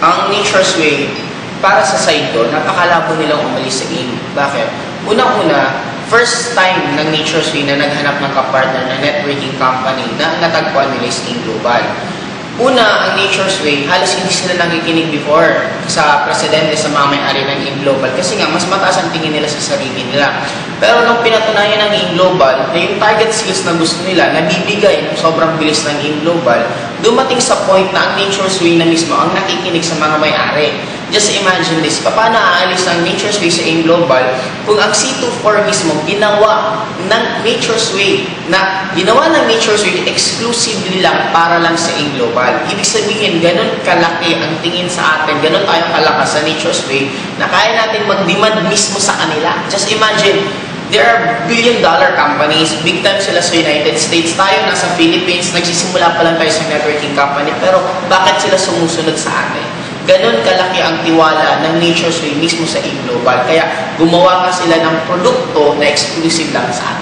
ang Nature's Way, para sa side ko, napakalabo nilang umalis sa AIM. Bakit? Unang-una, first time ng Nature's Way na naghanap ng kapartner na networking company na natagpuan nila is AIM Global. Una, ang Nature's Way, halos hindi sila nakikinig before sa presidente, sa mga may-ari ng AIM Global kasi nga, mas mataas ang tingin nila sa sarili nila. Pero nung pinatunayan ng AIM Global na yung target sales na gusto nila, nabibigay ng sobrang bilis ng AIM Global, dumating sa point na ang Nature's Way na mismo ang nakikinig sa mga may-ari. Just imagine this, paano aalis ang Nature's Way sa AIM Global kung ang C24 mismo ginawa ng Nature's Way exclusively lang para lang sa AIM Global. Ibig sabihin, ganun kalaki ang tingin sa atin, ganun tayong kalakas sa Nature's Way na kaya natin mag-demand mismo sa kanila. Just imagine, there are billion-dollar companies, big time sila sa United States, tayo nasa Philippines, nagsisimula pa lang tayo sa networking company, pero bakit sila sumusunod sa atin? Ganon kalaki ang tiwala ng Nature's Way mismo sa AIM Global. Kaya gumawa nga sila ng produkto na exclusive lang sa atin.